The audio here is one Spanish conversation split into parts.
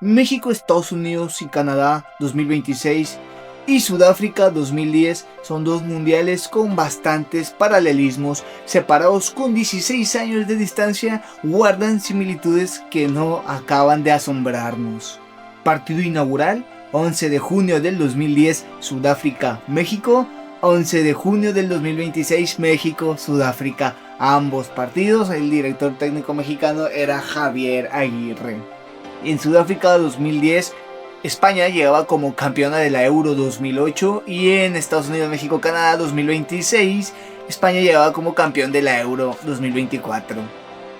México, Estados Unidos y Canadá 2026 y Sudáfrica 2010 son dos mundiales con bastantes paralelismos, separados con 16 años de distancia, guardan similitudes que no acaban de asombrarnos. Partido inaugural, 11 de junio del 2010, Sudáfrica-México, 11 de junio del 2026, México-Sudáfrica. Ambos partidos, el director técnico mexicano era Javier Aguirre. En Sudáfrica 2010, España llegaba como campeona de la Euro 2008 y en Estados Unidos, México, Canadá 2026, España llegaba como campeón de la Euro 2024.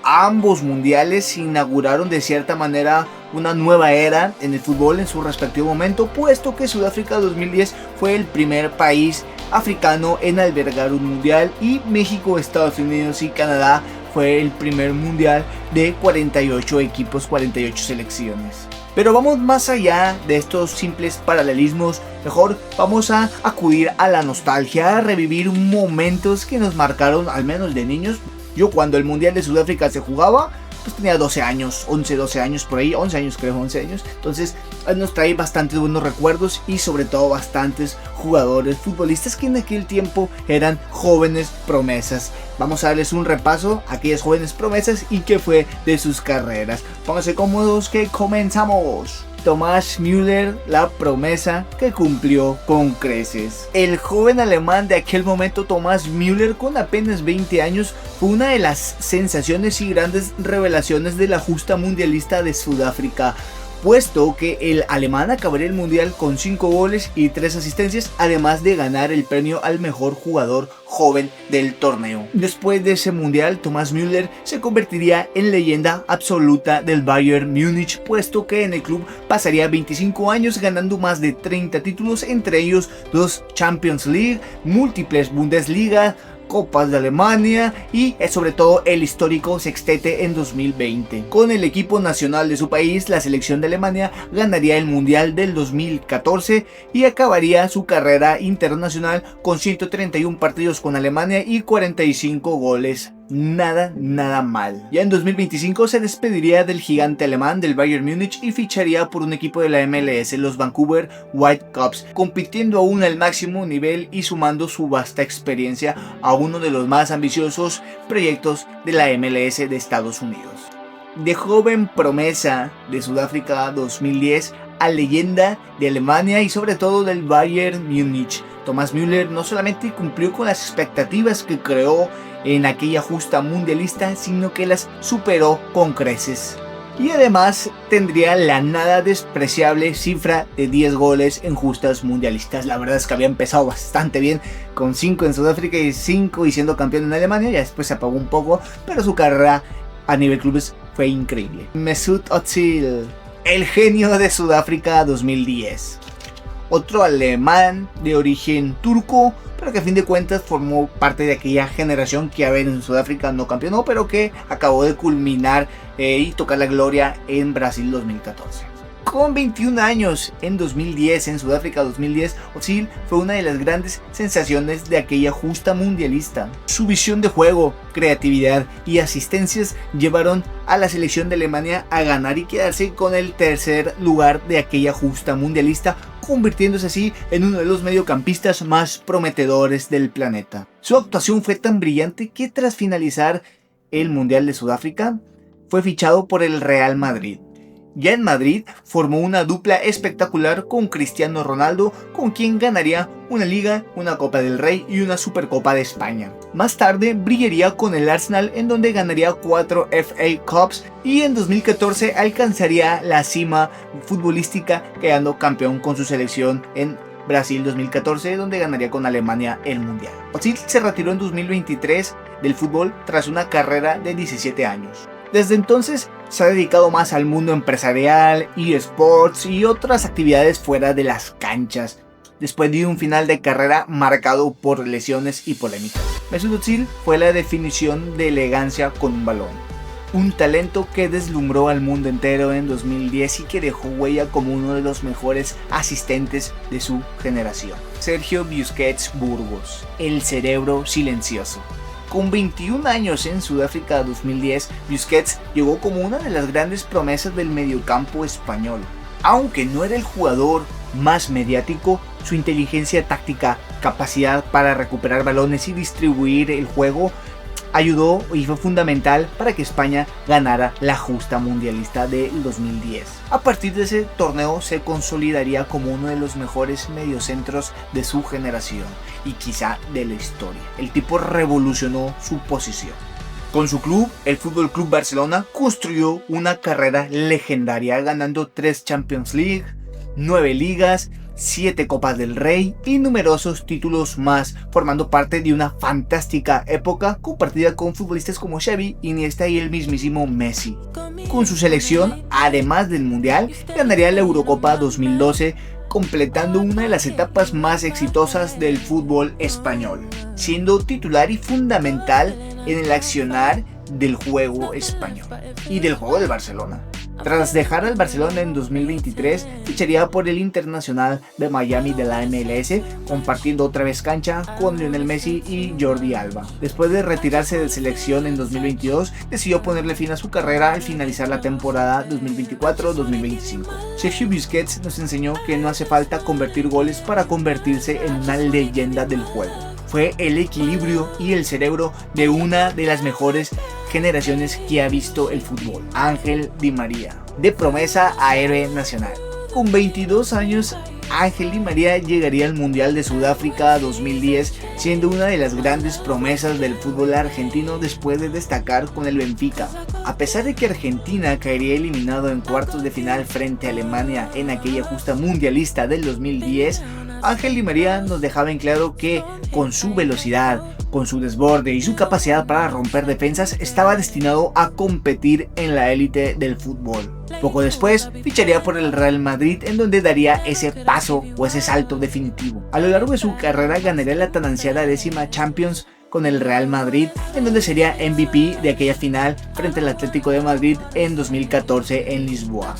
Ambos mundiales inauguraron de cierta manera una nueva era en el fútbol en su respectivo momento, puesto que Sudáfrica 2010 fue el primer país africano en albergar un mundial y México, Estados Unidos y Canadá fue el primer mundial de 48 equipos, 48 selecciones. Pero vamos más allá de estos simples paralelismos, mejor vamos a acudir a la nostalgia, a revivir momentos que nos marcaron, al menos de niños. Yo cuando el Mundial de Sudáfrica se jugaba, pues tenía 12 años, 11, 12 años por ahí, 11 años creo, 11 años. Entonces nos trae bastantes buenos recuerdos y sobre todo bastantes jugadores, futbolistas que en aquel tiempo eran jóvenes promesas. Vamos a darles un repaso a aquellas jóvenes promesas y qué fue de sus carreras. Pónganse cómodos que comenzamos. Thomas Müller, la promesa que cumplió con creces. El joven alemán de aquel momento, Thomas Müller, con apenas 20 años, fue una de las sensaciones y grandes revelaciones de la justa mundialista de Sudáfrica, puesto que el alemán acabaría el mundial con 5 goles y 3 asistencias, además de ganar el premio al mejor jugador joven del torneo. Después de ese mundial, Thomas Müller se convertiría en leyenda absoluta del Bayern Múnich, puesto que en el club pasaría 25 años ganando más de 30 títulos, entre ellos 2 Champions League, múltiples Bundesliga, Copas de Alemania y sobre todo el histórico sextete en 2020. Con el equipo nacional de su país, la selección de Alemania ganaría el Mundial del 2014 y acabaría su carrera internacional con 131 partidos con Alemania y 45 goles. Nada mal. Ya en 2025 se despediría del gigante alemán del Bayern Múnich y ficharía por un equipo de la MLS, los Vancouver Whitecaps, compitiendo aún al máximo nivel y sumando su vasta experiencia a uno de los más ambiciosos proyectos de la MLS de Estados Unidos. De joven promesa de Sudáfrica 2010 a leyenda de Alemania y sobre todo del Bayern Múnich, Thomas Müller no solamente cumplió con las expectativas que creó en aquella justa mundialista, sino que las superó con creces. Y además tendría la nada despreciable cifra de 10 goles en justas mundialistas. La verdad es que había empezado bastante bien, con 5 en Sudáfrica y 5 y siendo campeón en Alemania. Ya después se apagó un poco, pero su carrera a nivel clubes fue increíble. Mesut Özil, el genio de Sudáfrica 2010. Otro alemán de origen turco, pero que a fin de cuentas formó parte de aquella generación que a ver en Sudáfrica no campeonó, pero que acabó de culminar y tocar la gloria en Brasil 2014. Con 21 años en 2010, en Sudáfrica 2010, Özil fue una de las grandes sensaciones de aquella justa mundialista. Su visión de juego, creatividad y asistencias llevaron a la selección de Alemania a ganar y quedarse con el tercer lugar de aquella justa mundialista, convirtiéndose así en uno de los mediocampistas más prometedores del planeta. Su actuación fue tan brillante que tras finalizar el Mundial de Sudáfrica, fue fichado por el Real Madrid. Ya en Madrid formó una dupla espectacular con Cristiano Ronaldo, con quien ganaría una Liga, una Copa del Rey y una Supercopa de España. Más tarde brillaría con el Arsenal, en donde ganaría 4 FA Cups y en 2014 alcanzaría la cima futbolística, quedando campeón con su selección en Brasil 2014, donde ganaría con Alemania el Mundial. Özil se retiró en 2023 del fútbol tras una carrera de 17 años. Desde entonces se ha dedicado más al mundo empresarial, eSports y otras actividades fuera de las canchas, después de un final de carrera marcado por lesiones y polémicas. Mesut Özil fue la definición de elegancia con un balón, un talento que deslumbró al mundo entero en 2010 y que dejó huella como uno de los mejores asistentes de su generación. Sergio Busquets Burgos, el cerebro silencioso. Con 21 años en Sudáfrica 2010, Busquets llegó como una de las grandes promesas del mediocampo español. Aunque no era el jugador más mediático, su inteligencia táctica, capacidad para recuperar balones y distribuir el juego ayudó y fue fundamental para que España ganara la justa mundialista del 2010. A partir de ese torneo se consolidaría como uno de los mejores mediocentros de su generación y quizá de la historia. El tipo revolucionó su posición. Con su club, el FC Barcelona, construyó una carrera legendaria, ganando 3 Champions League, 9 ligas, 7 Copas del Rey y numerosos títulos más, formando parte de una fantástica época compartida con futbolistas como Xavi, Iniesta y el mismísimo Messi. Con su selección, además del Mundial, ganaría la Eurocopa 2012, completando una de las etapas más exitosas del fútbol español, siendo titular y fundamental en el accionar del juego español y del juego del Barcelona. Tras dejar al Barcelona en 2023, ficharía por el Internacional de Miami de la MLS, compartiendo otra vez cancha con Lionel Messi y Jordi Alba. Después de retirarse de selección en 2022, decidió ponerle fin a su carrera al finalizar la temporada 2024-2025. Sergio Busquets nos enseñó que no hace falta convertir goles para convertirse en una leyenda del juego. Fue el equilibrio y el cerebro de una de las mejores generaciones que ha visto el fútbol. Ángel Di María, de promesa a héroe nacional. Con 22 años, Ángel Di María llegaría al Mundial de Sudáfrica 2010, siendo una de las grandes promesas del fútbol argentino después de destacar con el Benfica. A pesar de que Argentina caería eliminado en cuartos de final frente a Alemania en aquella justa mundialista del 2010, Ángel Di María nos dejaba en claro que con su velocidad, con su desborde y su capacidad para romper defensas estaba destinado a competir en la élite del fútbol. Poco después ficharía por el Real Madrid, en donde daría ese paso o ese salto definitivo. A lo largo de su carrera ganaría la tan ansiada 10ª Champions con el Real Madrid, en donde sería MVP de aquella final frente al Atlético de Madrid en 2014 en Lisboa.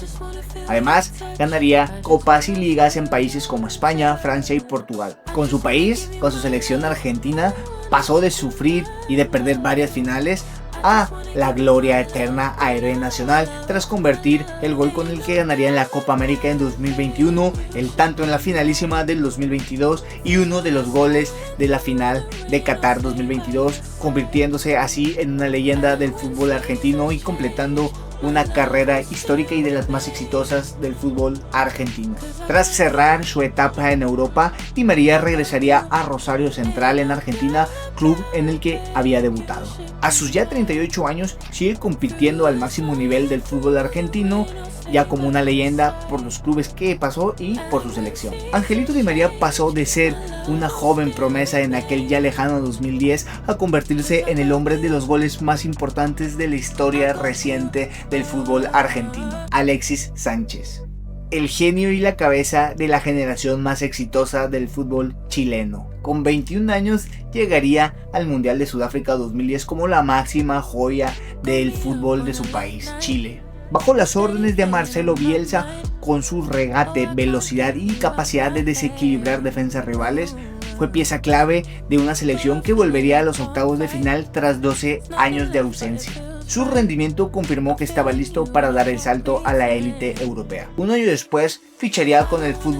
Además, ganaría copas y ligas en países como España, Francia y Portugal. Con su país, con su selección argentina, pasó de sufrir y de perder varias finales a la gloria eterna a héroe nacional, tras convertir el gol con el que ganaría en la Copa América en 2021, el tanto en la finalísima del 2022 y uno de los goles de la final de Qatar 2022, convirtiéndose así en una leyenda del fútbol argentino y completando una carrera histórica y de las más exitosas del fútbol argentino. Tras cerrar su etapa en Europa, Di María regresaría a Rosario Central en Argentina, club en el que había debutado. A sus ya 38 años sigue compitiendo al máximo nivel del fútbol argentino, ya como una leyenda por los clubes que pasó y por su selección. Angelito Di María pasó de ser una joven promesa en aquel ya lejano 2010 a convertirse en el hombre de los goles más importantes de la historia reciente del fútbol argentino, Alexis Sánchez. El genio y la cabeza de la generación más exitosa del fútbol chileno. Con 21 años llegaría al Mundial de Sudáfrica 2010 como la máxima joya del fútbol de su país, Chile. Bajo las órdenes de Marcelo Bielsa, con su regate, velocidad y capacidad de desequilibrar defensas rivales, fue pieza clave de una selección que volvería a los octavos de final tras 12 años de ausencia. Su rendimiento confirmó que estaba listo para dar el salto a la élite europea. Un año después ficharía con el FC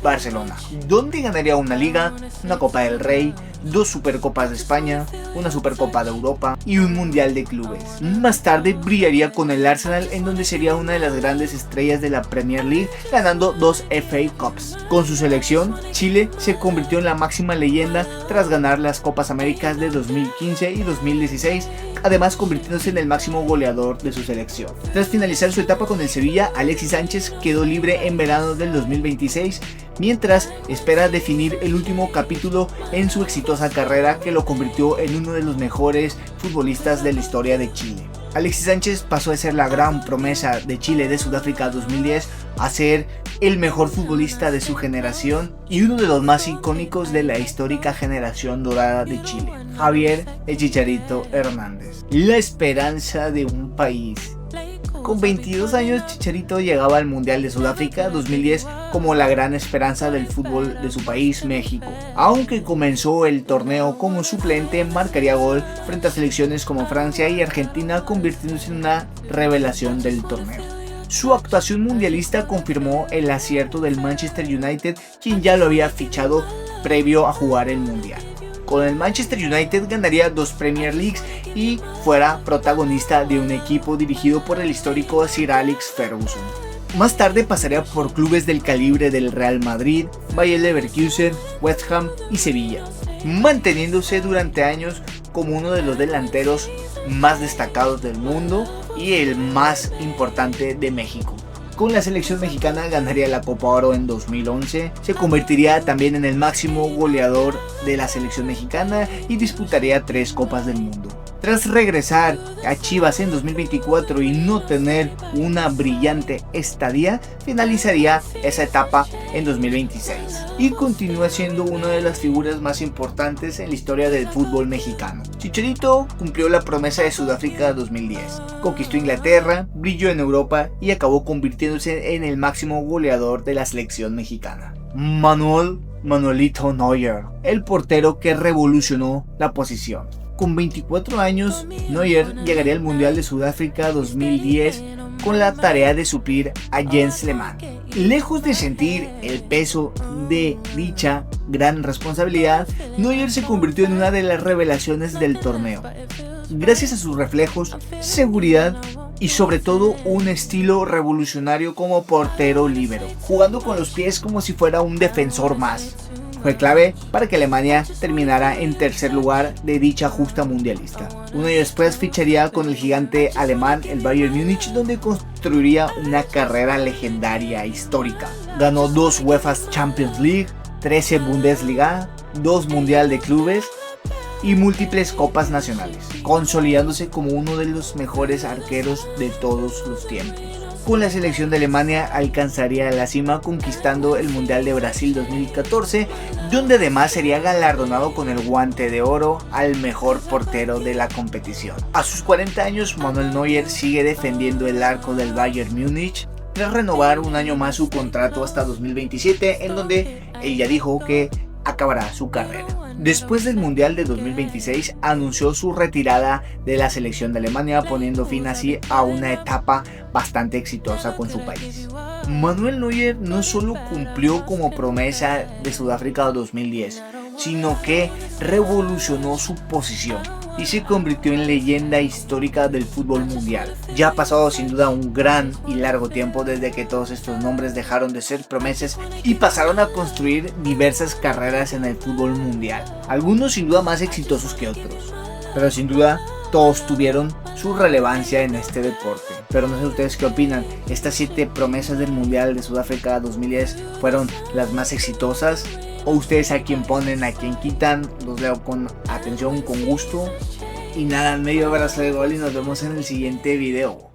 Barcelona, donde ganaría una liga, una Copa del Rey, 2 Supercopas de España, una Supercopa de Europa y un Mundial de Clubes. Más tarde brillaría con el Arsenal, en donde sería una de las grandes estrellas de la Premier League, ganando 2 FA Cups. Con su selección, Chile se convirtió en la máxima leyenda tras ganar las Copas Américas de 2015 y 2016, además convirtiéndose en el máximo goleador de su selección. Tras finalizar su etapa con el Sevilla, Alexis Sánchez quedó libre en verano del 2026, mientras espera definir el último capítulo en su exitosa carrera que lo convirtió en uno de los mejores futbolistas de la historia de Chile. Alexis Sánchez pasó de ser la gran promesa de Chile de Sudáfrica 2010 a ser el mejor futbolista de su generación y uno de los más icónicos de la histórica generación dorada de Chile, Javier el Chicharito Hernández. La esperanza de un país Con 22 años, Chicharito llegaba al Mundial de Sudáfrica 2010 como la gran esperanza del fútbol de su país, México. Aunque comenzó el torneo como suplente, marcaría gol frente a selecciones como Francia y Argentina, convirtiéndose en una revelación del torneo. Su actuación mundialista confirmó el acierto del Manchester United, quien ya lo había fichado previo a jugar el Mundial. Con el Manchester United ganaría 2 Premier Leagues y fuera protagonista de un equipo dirigido por el histórico Sir Alex Ferguson. Más tarde pasaría por clubes del calibre del Real Madrid, Bayer Leverkusen, West Ham y Sevilla, manteniéndose durante años como uno de los delanteros más destacados del mundo y el más importante de México. Con la selección mexicana ganaría la Copa Oro en 2011, se convertiría también en el máximo goleador de la selección mexicana y disputaría 3 Copas del Mundo. Tras regresar a Chivas en 2024 y no tener una brillante estadía, finalizaría esa etapa en 2026 y continúa siendo una de las figuras más importantes en la historia del fútbol mexicano. Chicharito cumplió la promesa de Sudáfrica 2010, conquistó Inglaterra, brilló en Europa y acabó convirtiéndose en el máximo goleador de la selección mexicana. Manuelito Neuer, el portero que revolucionó la posición. Con 24 años, Neuer llegaría al Mundial de Sudáfrica 2010 con la tarea de suplir a Jens Lehmann. Lejos de sentir el peso de dicha gran responsabilidad, Neuer se convirtió en una de las revelaciones del torneo. Gracias a sus reflejos, seguridad y sobre todo un estilo revolucionario como portero líbero, jugando con los pies como si fuera un defensor más. Fue clave para que Alemania terminara en tercer lugar de dicha justa mundialista. Un año después ficharía con el gigante alemán el Bayern Múnich, donde construiría una carrera legendaria histórica. Ganó 2 UEFA Champions League, 13 Bundesliga, 2 Mundial de Clubes y múltiples copas nacionales, consolidándose como uno de los mejores arqueros de todos los tiempos. Con la selección de Alemania alcanzaría la cima conquistando el Mundial de Brasil 2014, donde además sería galardonado con el Guante de Oro al mejor portero de la competición. A sus 40 años, Manuel Neuer sigue defendiendo el arco del Bayern Múnich tras renovar un año más su contrato hasta 2027, en donde él ya dijo que acabará su carrera. Después del Mundial de 2026 anunció su retirada de la selección de Alemania, poniendo fin así a una etapa bastante exitosa con su país. Manuel Neuer no solo cumplió como promesa de Sudáfrica 2010, sino que revolucionó su posición y se convirtió en leyenda histórica del fútbol mundial. Ya ha pasado sin duda un gran y largo tiempo desde que todos estos nombres dejaron de ser promesas y pasaron a construir diversas carreras en el fútbol mundial, algunos sin duda más exitosos que otros, pero sin duda todos tuvieron su relevancia en este deporte. Pero no sé ustedes qué opinan, ¿estas 7 promesas del Mundial de Sudáfrica 2010 fueron las más exitosas? ¿O ustedes a quién ponen, a quién quitan? Los leo con atención, con gusto. Y nada, medio abrazo de gol y nos vemos en el siguiente video.